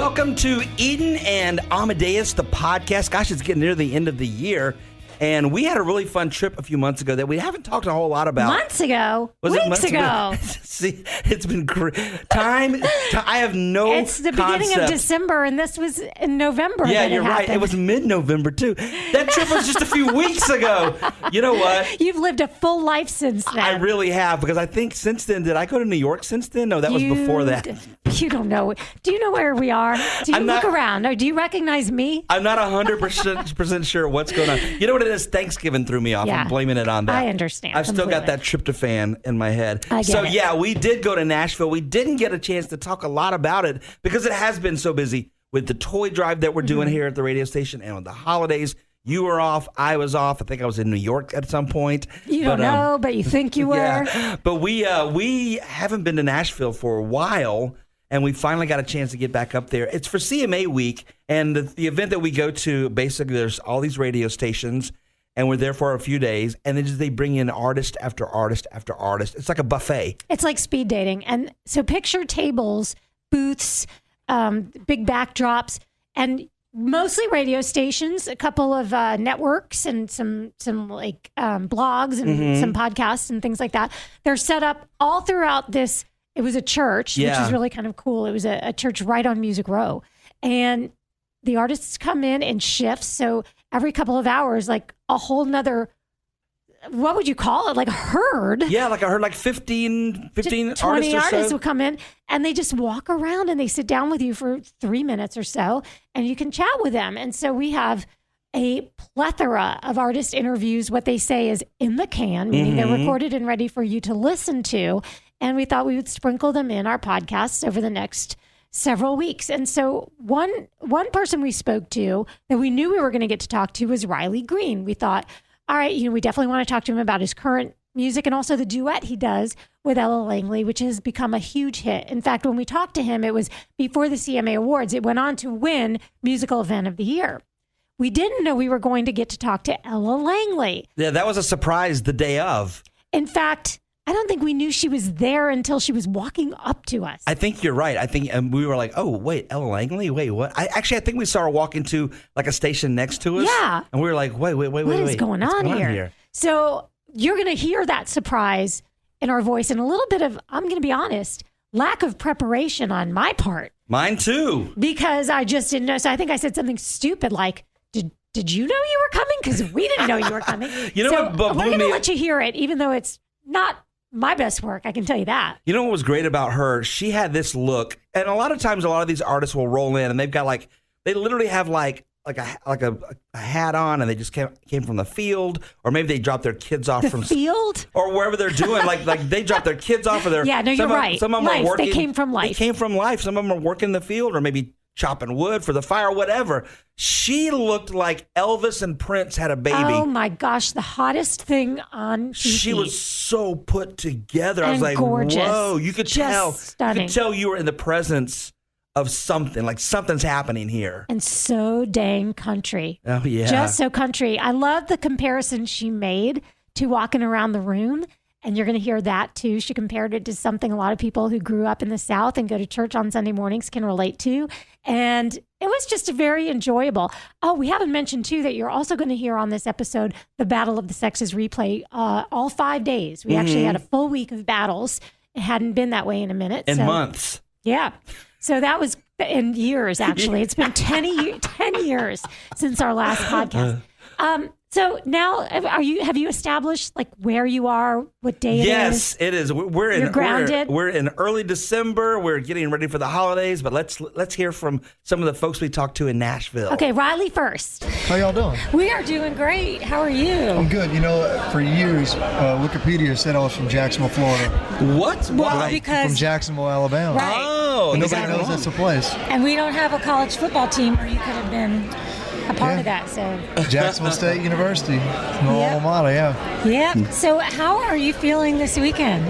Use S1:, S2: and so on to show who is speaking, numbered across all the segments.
S1: Welcome to Eden and Amadeus, the podcast. Gosh, it's getting near the end of the year. And we had a really fun trip a few months ago that we haven't talked a whole lot about.
S2: Months ago?
S1: Weeks
S2: ago.
S1: See, it's been time. I have no
S2: It's the beginning of December, and this was in November.
S1: Yeah, you're right. It was mid-November, too. That trip was just a few weeks ago. You know what?
S2: You've lived a full life since then.
S1: I really have, because I think since then, did I go to New York since then? No, that was before that.
S2: You don't know. Do you know where we are? Do you look around? Or do you recognize me?
S1: I'm not 100% sure what's going on. You know what it is? Thanksgiving threw me off. Yeah. I'm blaming it on that.
S2: I understand.
S1: I've still got that tryptophan in my head. Yeah, we did go to Nashville. We didn't get a chance to talk a lot about it because it has been so busy with the toy drive that we're doing here at the radio station and on the holidays. You were off. I was off. I think I was in New York at some point.
S2: You don't know, but you think you were.
S1: Yeah. But we haven't been to Nashville for a while, and we finally got a chance to get back up there. It's for CMA week, and the event that we go to, basically there's all these radio stations, and we're there for a few days, and then they bring in artist after artist after artist. It's like a buffet.
S2: It's like speed dating. And so picture tables, booths, big backdrops, and mostly radio stations, a couple of networks, and some like blogs and some podcasts and things like that. They're set up all throughout this. It was a church, which is really kind of cool. It was a church right on Music Row. And the artists come in shifts. So every couple of hours, like a whole nother, what would you call it? Like a herd.
S1: Yeah, like a herd, like 15
S2: 20 artists will come in, and they just walk around and they sit down with you for 3 minutes or so, and you can chat with them. And so we have a plethora of artist interviews. What they say is in the can, meaning they're recorded and ready for you to listen to. And we thought we would sprinkle them in our podcasts over the next several weeks. And so one person we spoke to that we knew we were going to get to talk to was Riley Green. We thought, all right, we definitely want to talk to him about his current music and also the duet he does with Ella Langley, which has become a huge hit. In fact, when we talked to him, it was before the CMA Awards. It went on to win Musical Event of the Year. We didn't know we were going to get to talk to Ella Langley.
S1: Yeah, that was a surprise the day of.
S2: In fact, I don't think we knew she was there until she was walking up to us.
S1: I think you're right. I think we were like, oh, wait, Ella Langley? Wait, what? I think we saw her walk into like a station next to us.
S2: Yeah.
S1: And we were like, wait.
S2: What is going on here? So you're going to hear that surprise in our voice and a little bit of, I'm going to be honest, lack of preparation on my part.
S1: Mine too.
S2: Because I just didn't know. So I think I said something stupid like, did you know you were coming? Because we didn't know you were coming.
S1: We're
S2: going to let you hear it, even though it's not my best work, I can tell you that.
S1: You know what was great about her? She had this look, and a lot of times, a lot of these artists will roll in, and they've got they literally have like a hat on, and they just came from the field, or maybe they dropped their kids off from
S2: field,
S1: or wherever they're doing. like they dropped their kids off, or their
S2: you're right.
S1: Some of them are working.
S2: They came from life.
S1: They came from life. Some of them are working the field, or maybe chopping wood for the fire, whatever. She looked like Elvis and Prince had a baby.
S2: Oh my gosh, the hottest thing on TV.
S1: She was so put together. I was like,
S2: gorgeous.
S1: Whoa, you could tell.
S2: Stunning.
S1: You could tell you were in the presence of something, like something's happening here.
S2: And so dang country.
S1: Oh yeah.
S2: Just so country. I love the comparison she made to walking around the room. And you're going to hear that too. She compared it to something a lot of people who grew up in the South and go to church on Sunday mornings can relate to. And it was just very enjoyable. Oh, we haven't mentioned too that you're also going to hear on this episode, the Battle of the Sexes replay all 5 days. We actually had a full week of battles. It hadn't been that way in a minute.
S1: In months.
S2: Yeah. So that was in years, actually. It's been 10 years since our last podcast. So now, have you established like where you are, what day it is?
S1: Yes, it is. You're
S2: grounded.
S1: We're in early December. We're getting ready for the holidays, but let's hear from some of the folks we talked to in Nashville.
S2: Okay, Riley first.
S3: How y'all doing?
S2: We are doing great. How are you?
S3: I'm good. For years, Wikipedia said I was from Jacksonville, Florida.
S1: What? Why?
S2: Because
S3: from Jacksonville, Alabama.
S2: Right.
S1: Oh,
S3: but nobody knows that's a place.
S2: And we don't have a college football team where you could have been a part of that. So
S3: Jacksonville State University, my alma mater. Yeah.
S2: Yep. So how are you feeling this weekend?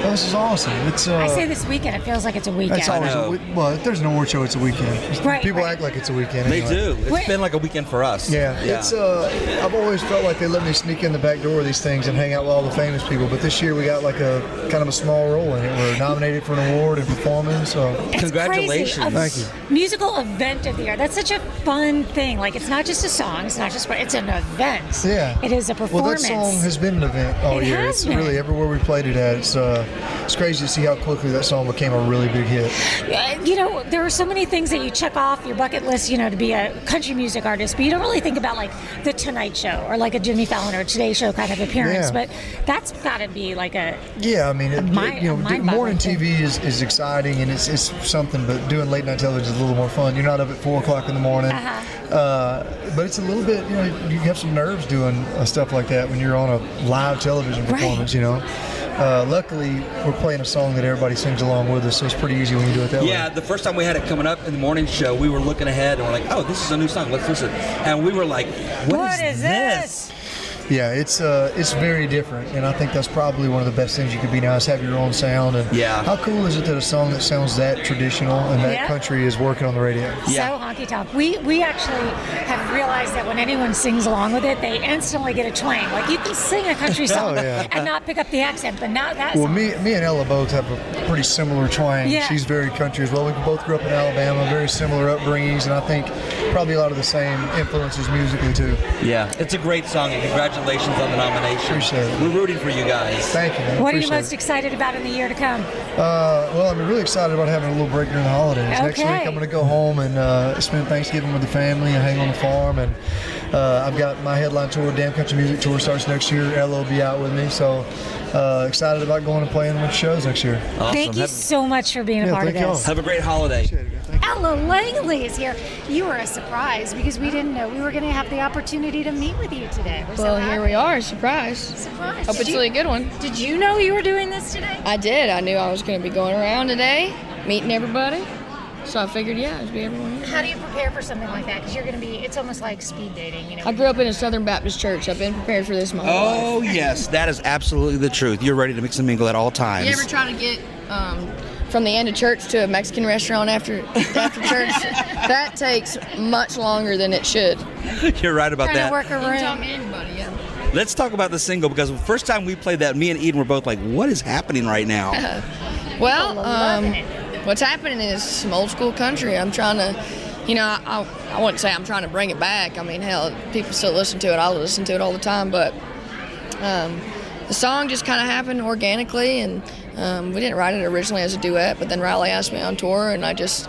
S3: Oh, this is awesome. It's
S2: I say this weekend. It feels like it's a weekend.
S3: It's always well. If there's an award show, it's a weekend.
S2: Right,
S3: People
S2: right.
S3: act like it's a weekend.
S1: They
S3: anyway.
S1: do. It's been like a weekend for us.
S3: Yeah, it's. I've always felt like they let me sneak in the back door of these things and hang out with all the famous people. But this year we got like a kind of a small role in it. We're nominated for an award and performing. So
S2: It's
S1: congratulations.
S2: crazy.
S3: Thank you.
S2: Musical event of the year. That's such a fun thing. Like, it's not just a song. It's not just. It's an event.
S3: Yeah.
S2: It is a
S3: Well,
S2: performance.
S3: that song has been an event all
S2: It
S3: year.
S2: has
S3: It's
S2: been.
S3: really everywhere we played it at. It's crazy to see how quickly that song became a really big hit.
S2: You know, there are so many things that you check off your bucket list, you know, to be a country music artist, but you don't really think about like the Tonight Show or like a Jimmy Fallon or Today Show kind of appearance.
S3: Yeah.
S2: But that's got to be like a
S3: Yeah, I mean,
S2: mind-boggling
S3: morning
S2: thing.
S3: TV is exciting and it's something, but doing late night television is a little more fun. You're not up at 4 o'clock in the morning, but it's a little bit, you have some nerves doing stuff like that when you're on a live television performance, Luckily, we're playing a song that everybody sings along with us, so it's pretty easy when you do it that way.
S1: Yeah, the first time we had it coming up in the morning show, we were looking ahead and we're like, oh, this is a new song. Let's listen. And we were like, what is this?
S3: Yeah, it's very different, and I think that's probably one of the best things you could be now is have your own sound. And
S1: Yeah.
S3: how cool is it that a song that sounds that traditional and that
S2: Yeah.
S3: country is working on the radio?
S1: Yeah.
S2: so honky tonk. We actually have realized that when anyone sings along with it, they instantly get a twang. Like you can sing a country song
S3: yeah.
S2: and not pick up the accent, but not that
S3: Well,
S2: song.
S3: me and Ella both have a pretty similar twang.
S2: Yeah.
S3: She's very country as well. We both grew up in Alabama, very similar upbringings, and I think probably a lot of the same influences musically too.
S1: Yeah, it's a great song, and congratulations on the nomination.
S3: Appreciate it.
S1: We're rooting for you guys.
S3: Thank you, man.
S2: What are you
S3: Appreciate
S2: most
S3: it.
S2: excited about in the year to come?
S3: Well, I'm really excited about having a little break during the holidays. Next
S2: Okay.
S3: week, I'm going to go home and spend Thanksgiving with the family and hang on the farm. And I've got my headline tour, Damn Country Music Tour, starts next year. Ella will be out with me, so excited about going and playing with shows next year.
S1: Awesome.
S2: Thank you so much for being a
S3: Yeah,
S2: part of
S3: thank y'all.
S2: this.
S1: Have a great holiday.
S3: Appreciate it, man. Thank you.
S2: Ella Langley is here. You were a surprise because we didn't know we were going to have the opportunity to meet with you today. We're so
S4: Well,
S2: happy.
S4: here we are. Surprise.
S2: Surprise.
S4: Hope
S2: Did
S4: it's
S2: you-
S4: really a good one.
S2: Did you know you were doing this today?
S4: I did. I knew I was going to be going around today, meeting everybody. So I figured, it'd be everyone here.
S2: How do you prepare for something like that? Because you're going to be, it's almost like speed dating, you know.
S4: I grew up in a Southern Baptist church. I've been prepared for this my whole life.
S1: Oh, yes, that is absolutely the truth. You're ready to mix and mingle at all times.
S4: You ever try to get from the end of church to a Mexican restaurant after church? That takes much longer than it should.
S1: You're right about
S2: Trying to
S1: that.
S2: work a
S4: You can talk
S2: room.
S4: to anybody, yeah.
S1: Let's talk about the single, because the first time we played that, me and Eden were both like, what is happening right now?
S4: Well,
S2: People are loving it.
S4: what's happening is some old school country. I'm trying to, I wouldn't say I'm trying to bring it back. I mean, hell, people still listen to it. I listen to it all the time. But the song just kind of happened organically, and we didn't write it originally as a duet. But then Riley asked me on tour, and I just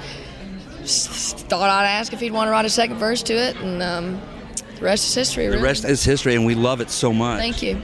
S4: thought I'd ask if he'd want to write a second verse to it, and the rest is history. Really.
S1: The rest is history, and we love it so much.
S4: Thank you.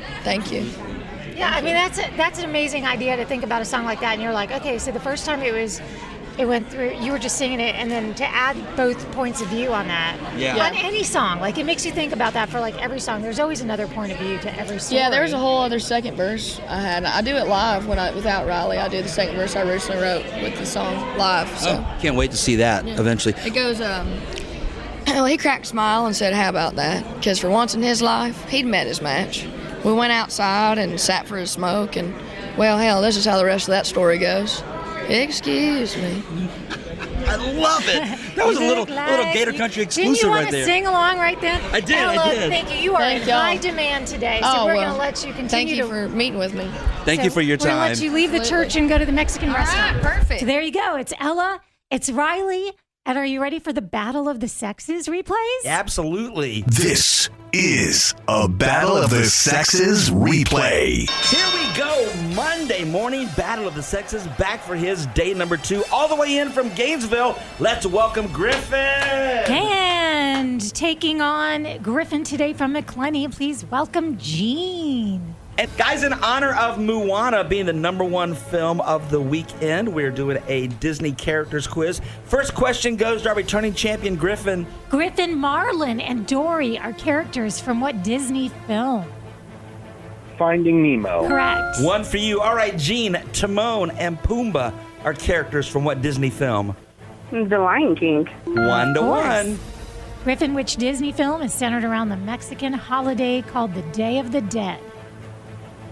S2: Yeah, I mean, that's an amazing idea to think about a song like that. And you're like, okay, so the first time it went through, you were just singing it, and then to add both points of view on that.
S1: Yeah.
S2: On any song, like it makes you think about that for like every song. There's always another point of view to every story.
S4: Yeah, there's a whole other second verse I had. I do it live without Riley. I do the second verse I originally wrote with the song live. So.
S1: Oh, can't wait to see that eventually.
S4: It goes, well, he cracked a smile and said, how about that? Because for once in his life, he'd met his match. We went outside and sat for a smoke, and, well, hell, this is how the rest of that story goes. Excuse me.
S1: I love it. That was a little Gator Country exclusive right
S2: Didn't you
S1: there.
S2: want to sing along right then?
S1: I did,
S2: Ella,
S1: I did.
S2: Thank you. You are
S4: Thank
S2: in
S4: y'all.
S2: high demand today, so we're going to let you continue
S4: Thank you
S2: to...
S4: for meeting with me.
S1: Thank you for your
S2: We're going to
S1: time.
S2: let you leave the church and go to the Mexican restaurant.
S4: perfect.
S2: So there you go. It's Ella, it's Riley, and are you ready for the Battle of the Sexes replays?
S1: Absolutely.
S5: This is a Battle of the Sexes replay.
S1: Here we go. Monday morning, Battle of the Sexes, back for his day number 2, all the way in from Gainesville. Let's welcome Griffin.
S2: And taking on Griffin today from McClenny, please welcome Gene.
S1: And guys, in honor of Moana being the number 1 film of the weekend, we're doing a Disney characters quiz. First question goes to our returning champion, Griffin.
S2: Griffin, Marlin, and Dory are characters from what Disney film?
S6: Finding Nemo.
S2: Correct.
S1: 1 for you. All right, Gene, Timon and Pumbaa are characters from what Disney film?
S7: The Lion King.
S1: 1 to
S2: course.
S1: 1.
S2: Griffin, which Disney film is centered around the Mexican holiday called the Day of the Dead?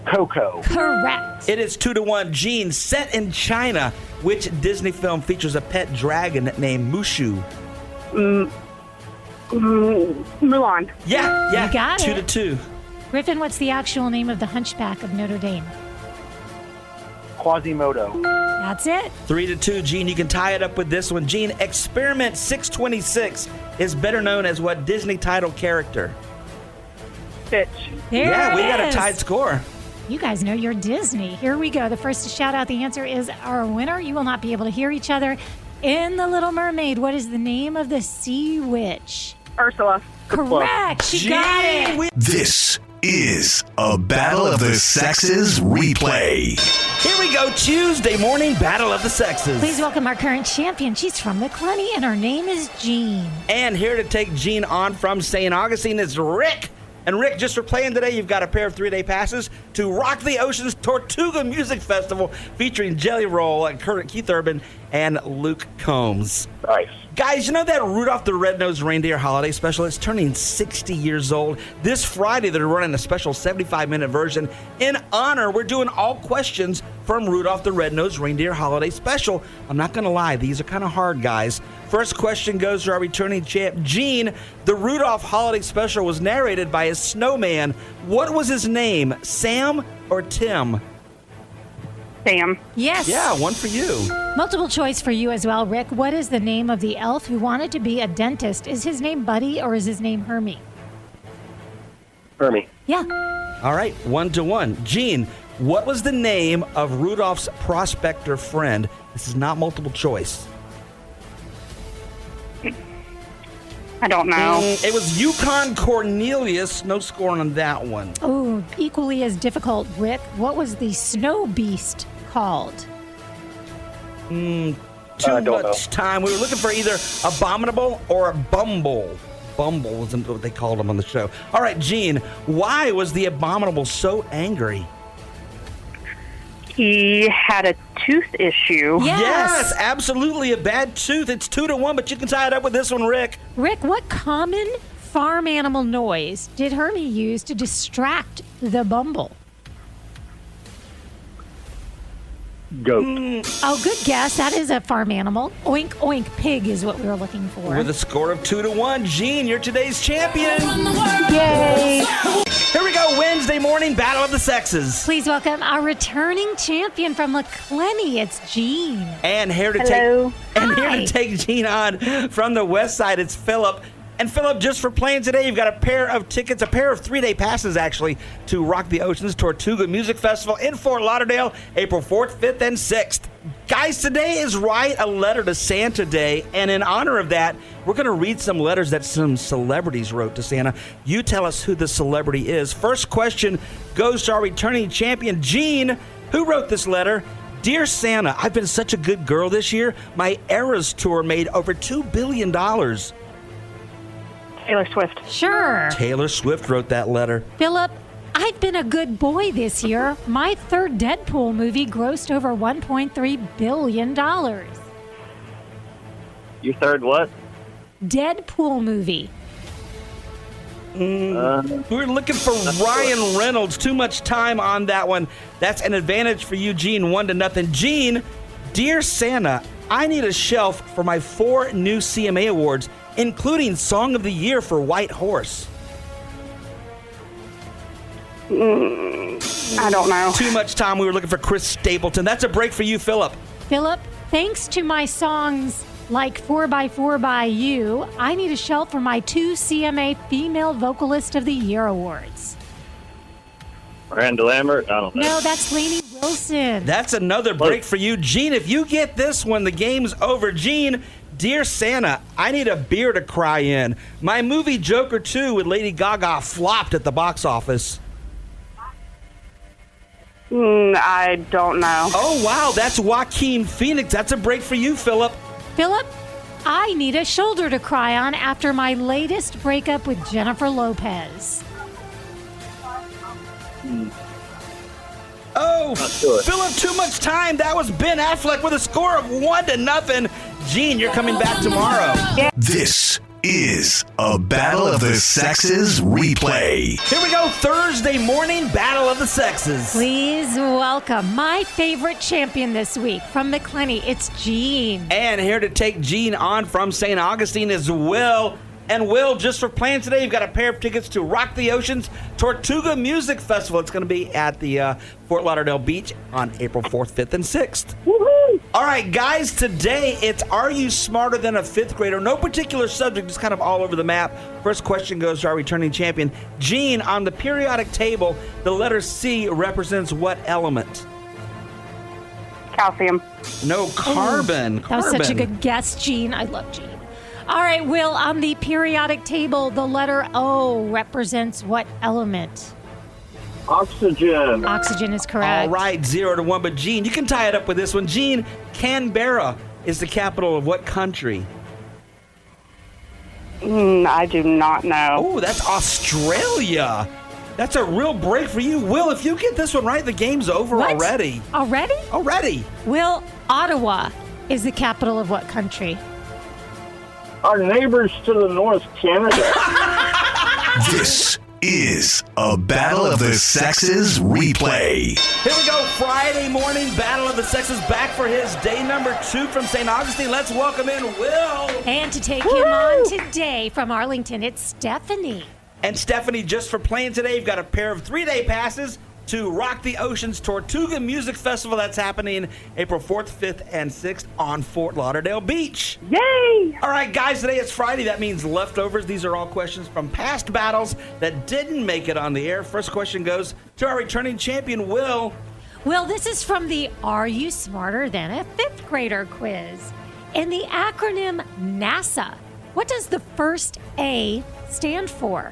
S6: Coco.
S2: Correct.
S1: It is 2-1. Gene, set in China, which Disney film features a pet dragon named Mushu?
S7: Mulan.
S1: Yeah.
S2: You got it.
S1: 2-2.
S2: Griffin, what's the actual name of the Hunchback of Notre Dame?
S6: Quasimodo.
S2: That's it.
S1: 3-2. Gene, you can tie it up with this one. Gene, Experiment 626 is better known as what Disney title character?
S7: Stitch.
S2: There
S1: Yeah, we
S2: it
S1: got a
S2: is.
S1: tied score.
S2: You guys know you're Disney. Here we go. The first to shout out the answer is our winner. You will not be able to hear each other. In The Little Mermaid, what is the name of the sea witch?
S7: Ursula.
S2: Correct. She got it.
S5: This is a Battle of the Sexes replay.
S1: Here we go. Tuesday morning Battle of the Sexes.
S2: Please welcome our current champion. She's from McClenny, and her name is Jean.
S1: And here to take Gene on from St. Augustine is Rick. And Rick, just for playing today, you've got a pair of 3-day passes to Rock the Ocean's Tortuga Music Festival featuring Jelly Roll and Keith Urban and Luke Combs.
S6: Nice.
S1: Guys, you know that Rudolph the Red-Nosed Reindeer holiday special? It's turning 60 years old. This Friday, they're running a special 75-minute version. In honor, we're doing all questions from Rudolph the Red-Nosed Reindeer holiday special. I'm not going to lie, these are kind of hard, guys. First question goes to our returning champ, Gene. The Rudolph holiday special was narrated by his snowman. What was his name, Sam or Tim?
S7: Sam.
S2: Yes.
S1: Yeah, one for you.
S2: Multiple choice for you as well, Rick. What is the name of the elf who wanted to be a dentist? Is his name Buddy or is his name Hermie?
S6: Hermie.
S2: Yeah.
S1: All right, 1-1. Gene, what was the name of Rudolph's prospector friend? This is not multiple choice.
S7: I don't know.
S1: It was Yukon Cornelius. No scoring on that one.
S2: Oh, equally as difficult, Rick. What was the snow beast called?
S1: Too
S6: don't
S1: much time. We were looking for either Abominable or Bumble. Bumble was what they called him on the show. All right, Gene, why was the Abominable so angry?
S7: He had a tooth issue.
S2: Yes.
S1: Absolutely a bad tooth. It's 2-1, but you can tie it up with this one, Rick.
S2: Rick, what common farm animal noise did Hermie use to distract the Bumble?
S6: Goat.
S2: Oh, good guess. That is a farm animal. Oink, oink, pig is what we were looking for.
S1: With a score of 2-1, Gene, you're today's champion.
S2: Yay!
S1: Here we go, Wednesday morning Battle of the Sexes.
S2: Please welcome our returning champion from McClenny. It's Jean.
S1: And here to
S7: Hello.
S1: take Gene on from the west side, it's Philip. And Philip, just for playing today, you've got a pair of tickets, a pair of 3-day passes, actually, to Rock the Ocean's Tortuga Music Festival in Fort Lauderdale, April 4th, 5th, and 6th. Guys, today is Write a Letter to Santa Day, and in honor of that, we're going to read some letters that some celebrities wrote to Santa. You tell us who the celebrity is. First question goes to our returning champion, Gene. Who wrote this letter? Dear Santa, I've been such a good girl this year. My Eras tour made over $2 billion.
S7: Taylor Swift.
S2: Sure.
S1: Taylor Swift wrote that letter.
S2: Philip, I've been a good boy this year. My third Deadpool movie grossed over $1.3 billion.
S6: Your third what?
S2: Deadpool movie.
S1: We're looking for Ryan Reynolds. Too much time on that one. That's an advantage for you, Gene. 1-0. Gene, dear Santa, I need a shelf for my 4 new CMA awards, including Song of the Year for White Horse.
S7: I don't know.
S1: Too much time. We were looking for Chris Stapleton. That's a break for you, Philip.
S2: Philip, thanks to my songs like 4x4 by You, I need a shelf for my 2 CMA Female Vocalist of the Year awards.
S6: Miranda Lambert? I don't know.
S2: No, that's Lainey Wilson.
S1: That's another break for you, Gene. If you get this one, the game's over. Gene, dear Santa, I need a beer to cry in. My movie Joker 2 with Lady Gaga flopped at the box office.
S7: I don't know.
S1: Oh, wow, that's Joaquin Phoenix. That's a break for you, Philip.
S2: Philip, I need a shoulder to cry on after my latest breakup with Jennifer Lopez.
S1: Oh,
S6: sure.
S1: Philip, too much time. That was Ben Affleck with a score of 1-0. Gene, you're coming back tomorrow.
S5: This is a Battle of the Sexes replay.
S1: Here we go, Thursday morning Battle of the Sexes.
S2: Please welcome my favorite champion this week from McClenny. It's Gene.
S1: And here to take Gene on from St. Augustine is Will. And Will, just for playing today, you've got a pair of tickets to Rock the Ocean's Tortuga Music Festival. It's going to be at the Fort Lauderdale Beach on April 4th, 5th, and 6th.
S7: Woohoo!
S1: All right, guys, today it's Are You Smarter Than a Fifth Grader? No particular subject, just kind of all over the map. First question goes to our returning champion. Gene, on the periodic table, the letter C represents what element?
S7: Calcium.
S1: No, carbon.
S2: That was such a good guess, Gene. I love Gene. All right, Will, on the periodic table, the letter O represents what element?
S6: Oxygen.
S2: Oxygen is correct.
S1: All right, 0-1. But Gene, you can tie it up with this one. Gene, Canberra is the capital of what country?
S7: I do not know.
S1: Oh, that's Australia. That's a real break for you. Will, if you get this one right, the game's over
S2: What?
S1: already.
S2: Already?
S1: Already.
S2: Will, Ottawa is the capital of what country?
S6: Our neighbors to the north, Canada.
S5: This is a Battle of the Sexes replay.
S1: Here we go, Friday morning Battle of the Sexes, back for his day number 2 from St. Augustine. Let's welcome in Will.
S2: And to take him on today from Arlington, it's Stephanie.
S1: And Stephanie, just for playing today, you've got a pair of 3-day passes to Rock the Ocean's Tortuga Music Festival. That's happening April 4th, 5th, and 6th on Fort Lauderdale Beach.
S7: Yay!
S1: All right, guys, today it's Friday. That means leftovers. These are all questions from past battles that didn't make it on the air. First question goes to our returning champion, Will.
S2: Will, this is from the Are You Smarter Than a Fifth Grader quiz. In the acronym NASA, what does the first A stand for?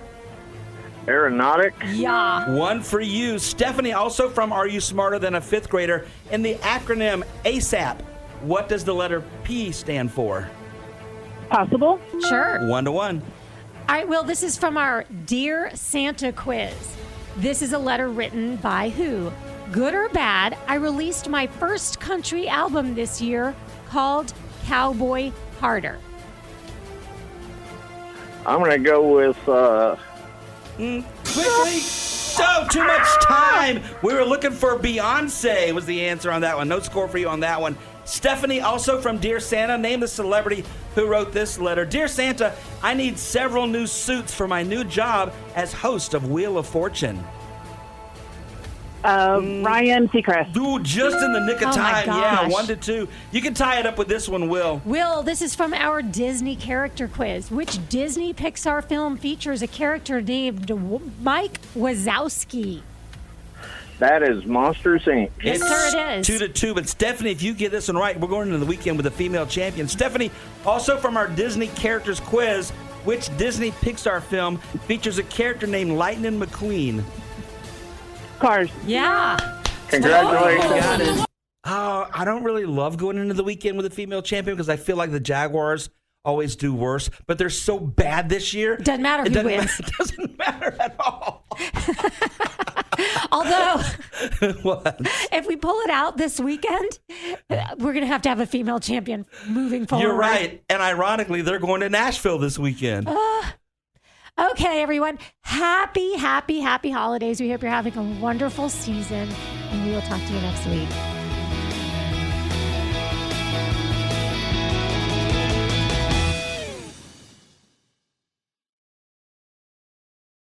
S6: Aeronautic.
S2: Yeah.
S1: One for you. Stephanie, also from Are You Smarter Than a Fifth Grader? In the acronym ASAP, what does the letter P stand for?
S7: Possible?
S2: Sure.
S1: 1-1.
S2: All right, Will, this is from our Dear Santa quiz. This is a letter written by who? Good or bad, I released my first country album this year called Cowboy Harder.
S6: I'm going to go with
S1: Quickly. So, too much time. We were looking for Beyonce was the answer on that one. No score for you on that one. Stephanie, also from Dear Santa, name the celebrity who wrote this letter. Dear Santa, I need several new suits for my new job as host of Wheel of Fortune.
S7: Ryan Seacrest.
S1: Ooh, just in the nick of
S2: Oh, my
S1: time. Yeah,
S2: gosh.
S1: 1-2. You can tie it up with this one, Will.
S2: Will, this is from our Disney character quiz. Which Disney Pixar film features a character named Mike Wazowski?
S6: that is Monsters, Inc.
S2: Yes, sir, it is.
S1: 2-2. But Stephanie, if you get this one right, we're going into the weekend with a female champion. Stephanie, also from our Disney characters quiz, which Disney Pixar film features a character named Lightning McQueen?
S7: Cars.
S2: Yeah.
S6: Congratulations.
S1: I don't really love going into the weekend with a female champion because I feel like the Jaguars always do worse, but they're so bad this year.
S2: Doesn't matter who wins.
S1: It doesn't matter at all.
S2: Although,
S1: What?
S2: if we pull it out this weekend, we're going to have a female champion moving forward.
S1: You're right. And ironically, they're going to Nashville this weekend.
S2: Okay, everyone. Happy holidays. We hope you're having a wonderful season, and we will talk to you next week.